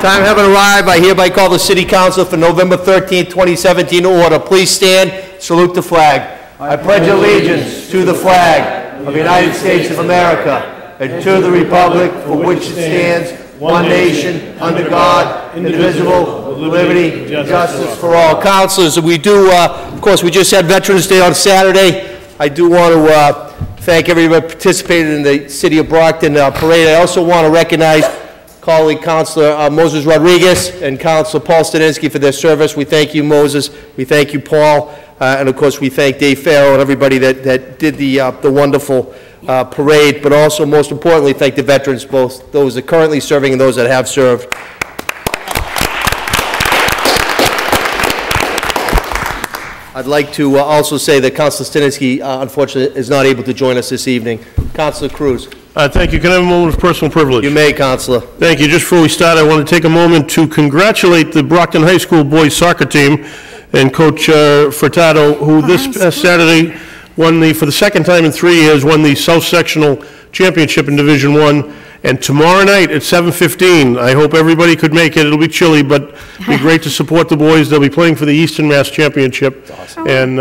Time having arrived, I hereby call the City Council for November 13th, 2017 to order. Please stand, salute the flag. I pledge allegiance to the flag of the United States of America and to the republic for which it stands, one nation, under God, indivisible, with liberty and justice for all. Councilors, we do, of course, we just had Veterans Day on Saturday. I do want to thank everybody who participated in the City of Brockton parade. I also want to recognize colleague Councilor Moses Rodriguez and Councilor Paul Stadinsky for their service. We thank you, Moses. We thank you, Paul. And of course, we thank Dave Farrell and everybody that did the wonderful parade, but also, most importantly, thank the veterans, both those that are currently serving and those that have served. I'd like to also say that Councilor Stadinsky, unfortunately, is not able to join us this evening. Councilor Cruz. Thank you. Can I have a moment of personal privilege? You may, Councilor. Thank you. Just before we start, I want to take a moment to congratulate the Brockton High School boys soccer team and Coach Furtado, who this past Saturday won for the second time in 3 years, won the South Sectional Championship in Division I. And tomorrow night at 7:15, I hope everybody could make it. It'll be chilly, but it'll be great to support the boys. They'll be playing for the Eastern Mass Championship, awesome. And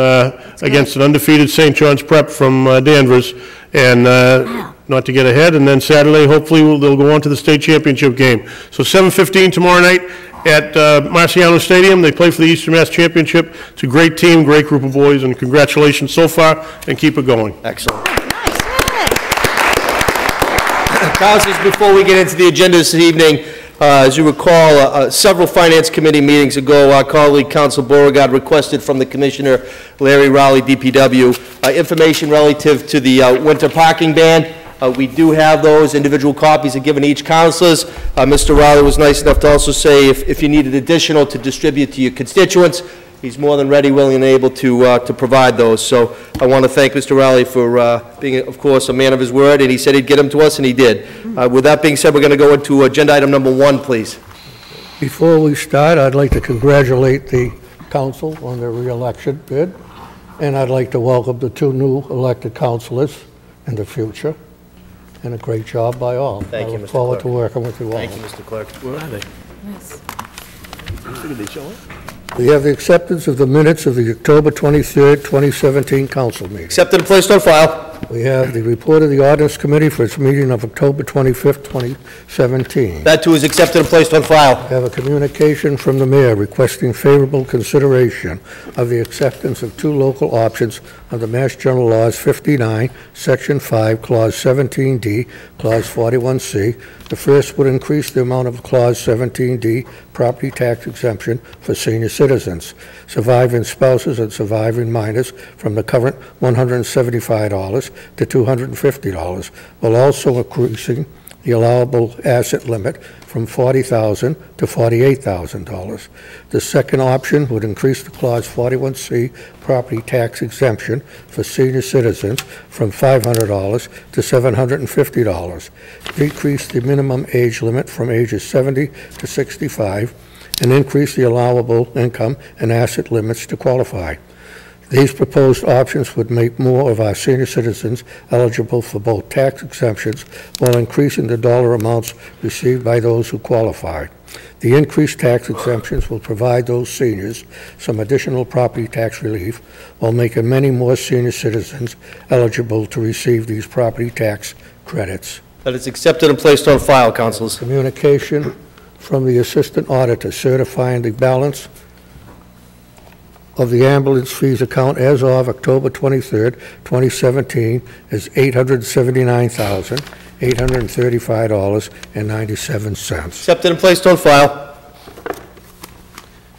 against an undefeated St. John's Prep from Danvers. And not to get ahead, and then Saturday, hopefully, they'll go on to the state championship game. So 7:15 tomorrow night at Marciano Stadium. They play for the Eastern Mass Championship. It's a great team, great group of boys, and congratulations so far, and keep it going. Excellent. Councilors, before we get into the agenda this evening, as you recall, several Finance Committee meetings ago, our colleague Council Beauregard requested from the Commissioner, Larry Rowley, DPW, information relative to the winter parking ban. We do have those. Individual copies are given each councilors. Mr. Rowley was nice enough to also say if you needed additional to distribute to your constituents, he's more than ready, willing, and able to provide those. So I want to thank Mr. Rowley for being, of course, a man of his word, and he said he'd get them to us, and he did. With that being said, we're going to go into agenda item number 1, please. Before we start, I'd like to congratulate the council on their re-election bid, and I'd like to welcome the 2 new elected councilors in the future, and a great job by all. Thank you, Mr. Clerk. I look forward to working with you all. Thank you, Mr. Clerk. Where are they? Yes. Did they show it? We have the acceptance of the minutes of the October 23rd, 2017 council meeting. Accepted and placed on file. We have the report of the Ordinance Committee for its meeting of October 25th, 2017. That too is accepted and placed on file. We have a communication from the mayor requesting favorable consideration of the acceptance of 2 local options under Mass General Laws 59, Section 5, Clause 17D, Clause 41C. The first would increase the amount of Clause 17D property tax exemption for senior citizens, surviving spouses and surviving minors from the current $175 to $250, while also increasing the allowable asset limit from $40,000 to $48,000. The second option would increase the Clause 41C property tax exemption for senior citizens from $500 to $750, decrease the minimum age limit from ages 70 to 65, and increase the allowable income and asset limits to qualify. These proposed options would make more of our senior citizens eligible for both tax exemptions while increasing the dollar amounts received by those who qualify. The increased tax exemptions will provide those seniors some additional property tax relief while making many more senior citizens eligible to receive these property tax credits. That is accepted and placed on file, councilors. Communication from the Assistant Auditor certifying the balance of the ambulance fees account as of October 23rd, 2017 is $879,835.97. Accepted and placed on file.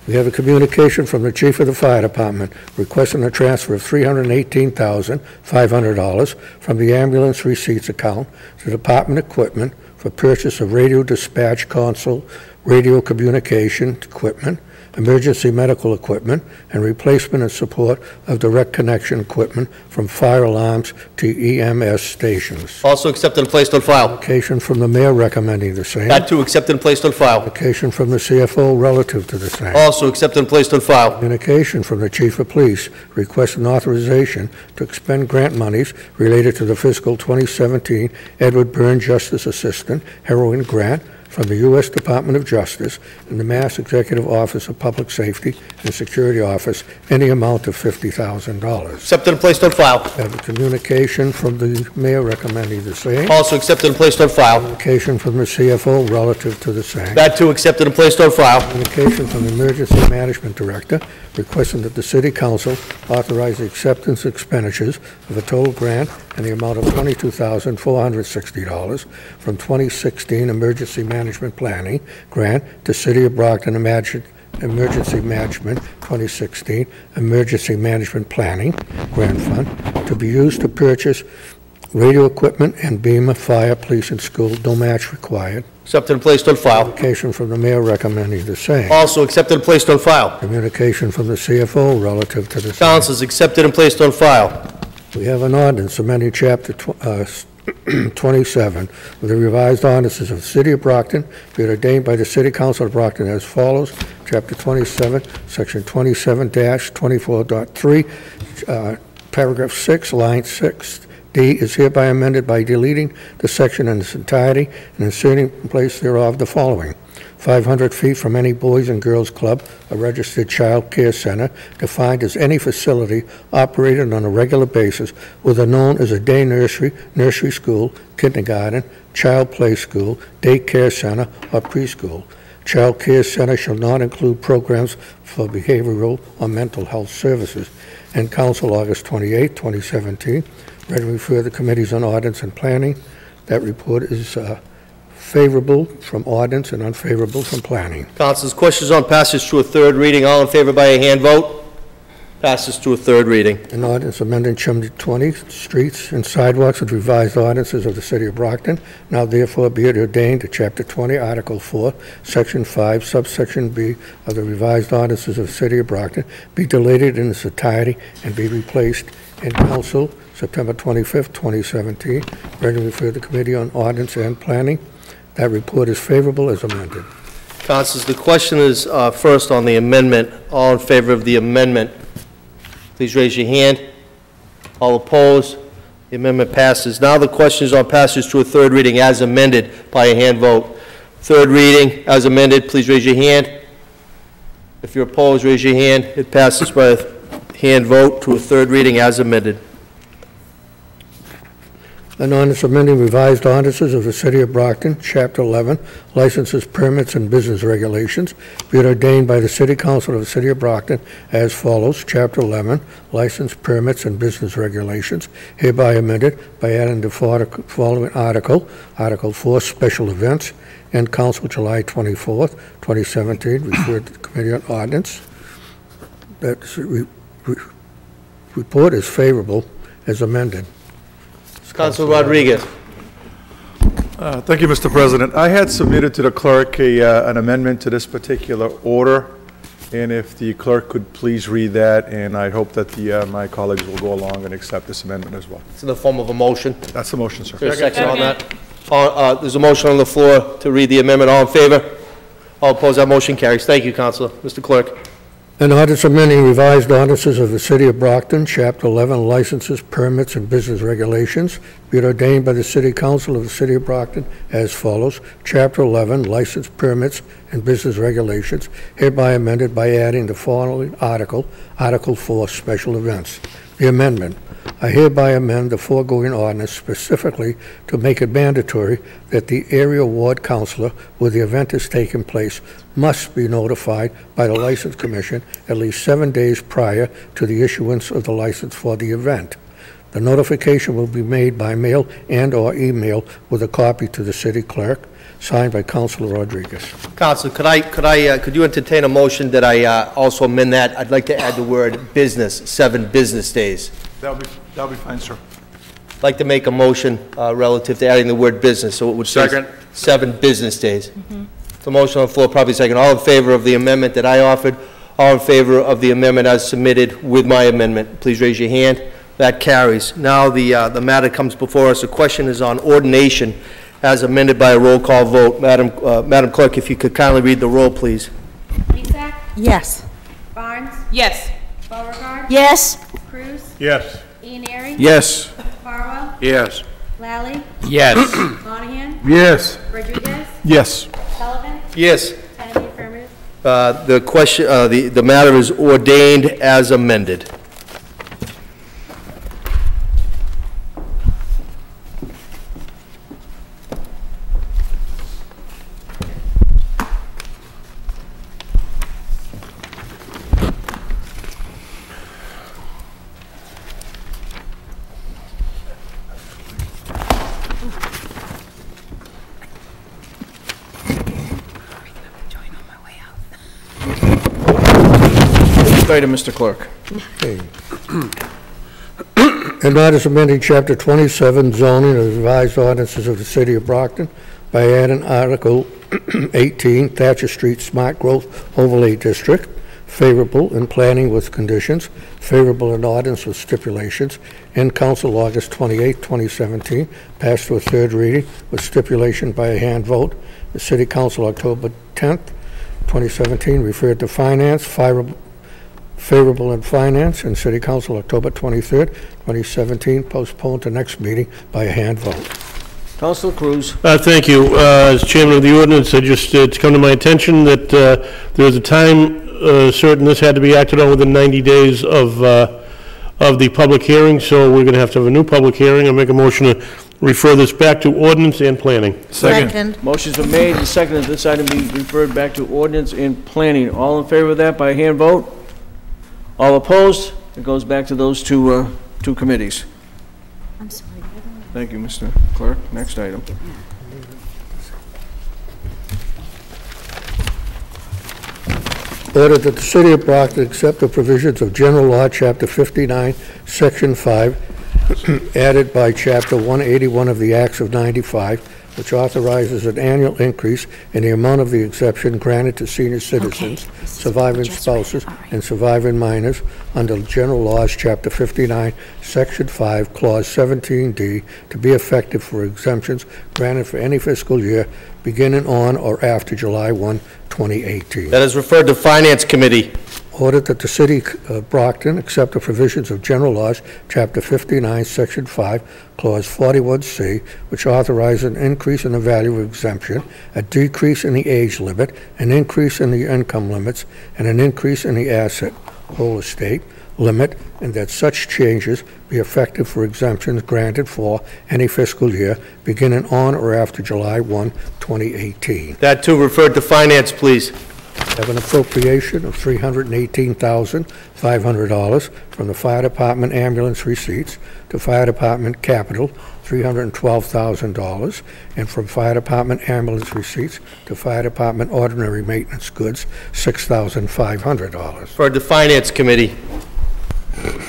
We have a communication from the Chief of the Fire Department requesting a transfer of $318,500 from the ambulance receipts account to Department Equipment for purchase of radio dispatch console, radio communication equipment, emergency medical equipment, and replacement and support of direct connection equipment from fire alarms to EMS stations. Also accepted and placed on file. Application from the mayor recommending the same. That too accepted and placed on file. Application from the CFO relative to the same. Also accepted and placed on file. Communication from the Chief of Police requesting authorization to expend grant monies related to the fiscal 2017 Edward Byrne Justice Assistant Heroin Grant from the U.S. Department of Justice and the Mass Executive Office of Public Safety and Security Office in the amount of $50,000. Accepted and placed on file. I have a communication from the mayor recommending the same. Also accepted and placed on file. Communication from the CFO relative to the same. That too accepted and placed on file. Communication from the Emergency Management Director requesting that the City Council authorize the acceptance expenditures of a total grant in the amount of $22,460 from 2016 Emergency Management Planning Grant to City of Brockton Emergency Management 2016 Emergency Management Planning Grant Fund to be used to purchase radio equipment and BEMA, fire, police, and school, no match required. Accepted and placed on file. Communication from the mayor recommending the same. Also accepted and placed on file. Communication from the CFO relative to the same. Councilors, accepted and placed on file. We have an ordinance amending Chapter 27 of the revised ordinances of the City of Brockton, be it ordained by the City Council of Brockton as follows. Chapter 27, Section 27-24.3, Paragraph 6, Line 6. D is hereby amended by deleting the section in its entirety and inserting in place thereof the following. 500 feet from any Boys and Girls Club, a registered child care center, defined as any facility operated on a regular basis, whether known as a day nursery, nursery school, kindergarten, child play school, daycare center, or preschool. Child care center shall not include programs for behavioral or mental health services. And Council, August 28, 2017. Read and refer the committees on ordinance and planning. That report is favorable from ordinance and unfavorable from planning. Councilors, questions on passage to a third reading. All in favor by a hand vote. Passes to a third reading. An ordinance amending Chimney 20 streets and sidewalks with revised ordinances of the City of Brockton. Now therefore be it ordained that Chapter 20, Article 4, Section 5, Subsection B of the revised ordinances of the City of Brockton be deleted in its entirety and be replaced in Council September 25th, 2017. Read and refer the Committee on Ordinance and Planning. That report is favorable as amended. Councilors, the question is first on the amendment. All in favor of the amendment, please raise your hand. All opposed? The amendment passes. Now the question is on passage to a third reading as amended by a hand vote. Third reading as amended, please raise your hand. If you're opposed, raise your hand. It passes by a hand vote to a third reading as amended. An ordinance amending revised ordinances of the City of Brockton, Chapter 11, Licenses, Permits, and Business Regulations, be it ordained by the City Council of the City of Brockton as follows. Chapter 11, License, Permits, and Business Regulations, hereby amended by adding the following article, Article 4, Special Events, and Council, July 24th, 2017, referred to the Committee on Ordinance. That report is favorable as amended. Councilor Rodriguez. Thank you, Mr. President. I had submitted to the clerk an amendment to this particular order, and if the clerk could please read that, and I hope that my colleagues will go along and accept this amendment as well. It's in the form of a motion. That's the motion, sir. Is there a second on that? There's a motion on the floor to read the amendment. All in favor? All opposed? That motion carries. Thank you, Councilor. Mr. Clerk. An ordinance amending revised ordinances of the City of Brockton, Chapter 11, Licenses, Permits, and Business Regulations, be it ordained by the City Council of the City of Brockton as follows. Chapter 11, License, Permits, and Business Regulations, hereby amended by adding the following article, Article 4, Special Events. The amendment. I hereby amend the foregoing ordinance specifically to make it mandatory that the area ward councilor where the event is taking place must be notified by the License Commission at least 7 days prior to the issuance of the license for the event. The notification will be made by mail and/or email with a copy to the city clerk, signed by Councilor Rodriguez. Councilor, could you entertain a motion that I also amend that? I'd like to add the word business, 7 business days. That'll be fine, sir. I'd like to make a motion relative to adding the word business, so it would say 7 business days. The motion on the floor, probably second. All in favor of the amendment that I offered? All in favor of the amendment as submitted with my amendment? Please raise your hand. That carries. Now the matter comes before us. The question is on ordination as amended by a roll call vote. Madam Clerk, if you could kindly read the roll, please. Isak? Yes. Barnes? Yes. Beauregard? Yes. Cruz? Yes. Ianieri? Yes. Farwell? Yes. Lally? Yes. Monahan? Yes. Rodriguez? Yes. Yes. 10 in the affirmative. The question, the matter is ordained as amended. Item, Mr. Clerk. Okay. An ordinance amending Chapter 27 zoning of the revised ordinances of the City of Brockton by adding Article 18, Thatcher Street Smart Growth Overlay District, favorable in planning with conditions, favorable in ordinance with stipulations, in council August 28, 2017, passed to a third reading with stipulation by a hand vote. The City Council October 10th, 2017, referred to finance, favorable in finance, and City Council October 23rd, 2017, postponed to next meeting by a hand vote. Councilor Cruz. Thank you. As chairman of the ordinance, it's come to my attention that there's a time certain this had to be acted on within 90 days of the public hearing, so we're going to have a new public hearing. I'll make a motion to refer this back to ordinance and planning. Second. Motion's been made and seconded that this item be referred back to ordinance and planning. All in favor of that by hand vote? All opposed? It goes back to those two committees. I'm sorry. Thank you, Mr. Clerk. Next item. Order that the City of Brockton accept the provisions of General Law, Chapter 59, Section 5, added by Chapter 181 of the Acts of 95, which authorizes an annual increase in the amount of the exemption granted to senior citizens, surviving spouses, and surviving minors under General Laws, Chapter 59, Section 5, Clause 17D, to be effective for exemptions granted for any fiscal year beginning on or after July 1, 2018. That is referred to Finance Committee. Order that the City of Brockton accept the provisions of General Laws, Chapter 59, Section 5, Clause 41C, which authorize an increase in the value of exemption, a decrease in the age limit, an increase in the income limits, and an increase in the asset, whole estate, limit, and that such changes be effective for exemptions granted for any fiscal year beginning on or after July 1, 2018. That too referred to Finance, please. Have an appropriation of $318,500 from the Fire Department ambulance receipts to Fire Department capital, $312,000, and from Fire Department ambulance receipts to Fire Department ordinary maintenance goods, $6,500. Referred to Finance Committee.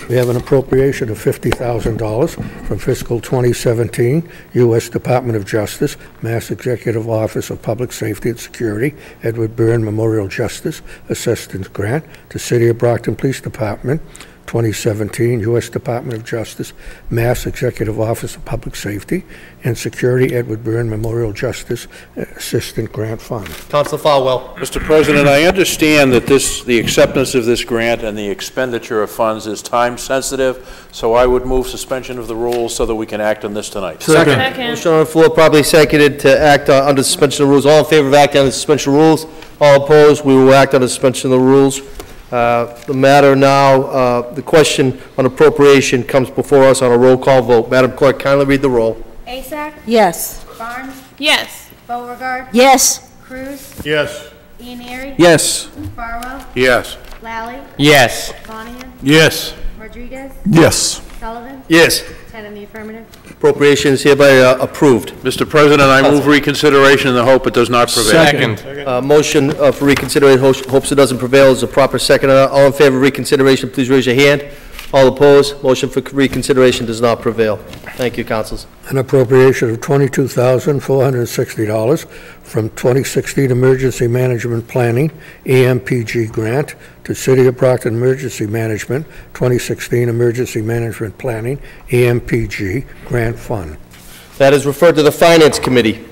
We have an appropriation of $50,000 from fiscal 2017, U.S. Department of Justice, Mass Executive Office of Public Safety and Security, Edward Byrne Memorial Justice Assistance Grant to City of Brockton Police Department, 2017, U.S. Department of Justice, Mass Executive Office of Public Safety and Security, Edward Byrne Memorial Justice Assistant Grant Fund. Councilor Falwell. Mr. President, I understand that the acceptance of this grant and the expenditure of funds is time sensitive, so I would move suspension of the rules so that we can act on this tonight. Second. Motion on the floor, properly seconded to act under suspension of rules. All in favor of acting on the suspension of rules? All opposed? We will act on the suspension of the rules. The matter now, the question on appropriation comes before us on a roll call vote. Madam Clerk, kindly read the roll. Asak? Yes. Barnes? Yes. Beauregard? Yes. Cruz? Yes. Ianieri? Yes. Farwell? Yes. Lally? Yes. Monahan? Yes. Rodriguez? Yes. Sullivan? Yes. 10 in the affirmative. Appropriation is hereby approved. Mr. President, I move reconsideration in the hope it does not prevail. Motion for reconsideration, hopes it doesn't prevail, is a proper second. All in favor of reconsideration, please raise your hand. All opposed, motion for reconsideration does not prevail. Thank you, councilors. An appropriation of $22,460 from 2016 Emergency Management Planning, EMPG grant, to City of Brockton Emergency Management, 2016 Emergency Management Planning, EMPG grant fund. That is referred to the Finance Committee.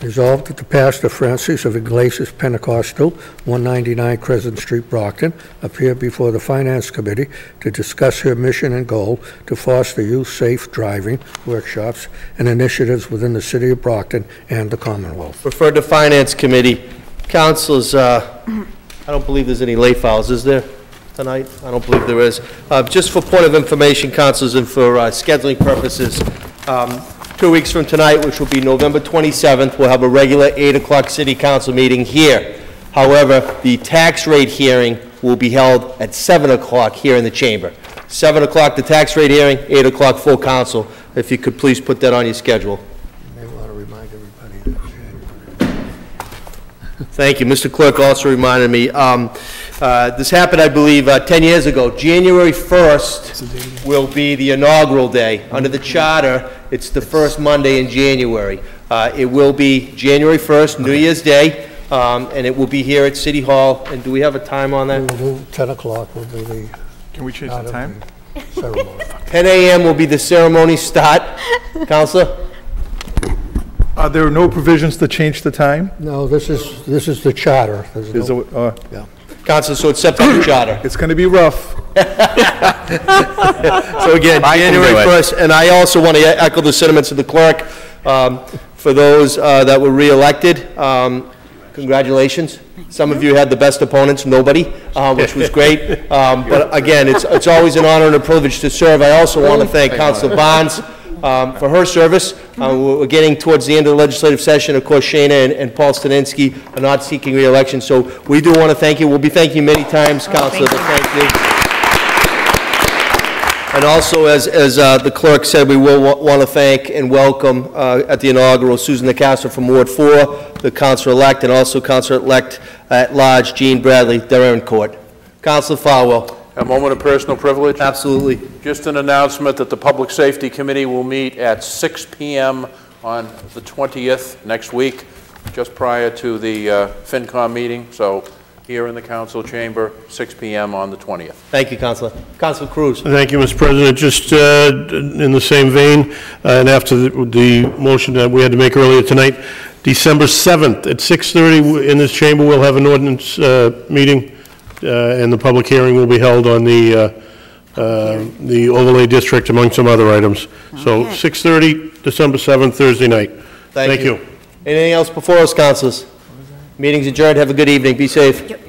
Resolved that the pastor Francis of Iglesias Pentecostal, 199 Crescent Street, Brockton, appear before the Finance Committee to discuss her mission and goal to foster youth-safe driving workshops and initiatives within the City of Brockton and the Commonwealth. Referred to Finance Committee. Councilors, I don't believe there's any late files, is there, tonight? I don't believe there is. Just for point of information, councilors, and for scheduling purposes, 2 weeks from tonight, which will be November 27th, we'll have a regular 8 o'clock city council meeting here. However, the tax rate hearing will be held at 7 o'clock here in the chamber. 7 o'clock, the tax rate hearing, 8 o'clock, full council. If you could please put that on your schedule. You may want to remind everybody that. Thank you. Mr. Clerk also reminded me, this happened, I believe, 10 years ago. January 1st will be the inaugural day. Under the charter, it's the first Monday in January. It will be January 1st, New Year's Day, and it will be here at City Hall. And do we have a time on that? We'll do 10 o'clock will be the. Can we change the time? Ceremony. 10 a.m. will be the ceremony start. Counselor? Are there no provisions to change the time? No, this is the charter. There's Is no- it, yeah. Counselor, so it's set by the charter. it's going to be rough. So again, January 1st, and I also want to echo the sentiments of the clerk. For those that were re-elected, congratulations. Some of you had the best opponents, nobody, which was great. But again, it's always an honor and a privilege to serve. I also want to thank Councilor Barnes for her service. We're getting towards the end of the legislative session. Of course, Shana and Paul Staninsky are not seeking re-election, so we do want to thank you. We'll be thanking you many times, Councilor, but thank you. And also, as the clerk said, we will want to thank and welcome at the inaugural Susan Nicastro from Ward 4, the Councilor-elect, and also Councilor-elect at large Jean Bradley, Darien Court. Councilor Farwell. A moment of personal privilege. Absolutely. Just an announcement that the Public Safety Committee will meet at 6 p.m. on the 20th next week, just prior to the FinCom meeting. So here in the council chamber, 6 p.m. on the 20th. Thank you, Councilor. Councilor Cruz. Thank you, Mr. President. Just in the same vein, and after the motion that we had to make earlier tonight, December 7th at 6:30 in this chamber, we'll have an ordinance meeting, and the public hearing will be held on the overlay district, among some other items. So 6:30, December 7th, Thursday night. Thank you. Anything else before us, councilors? Meeting's adjourned. Have a good evening. Be safe.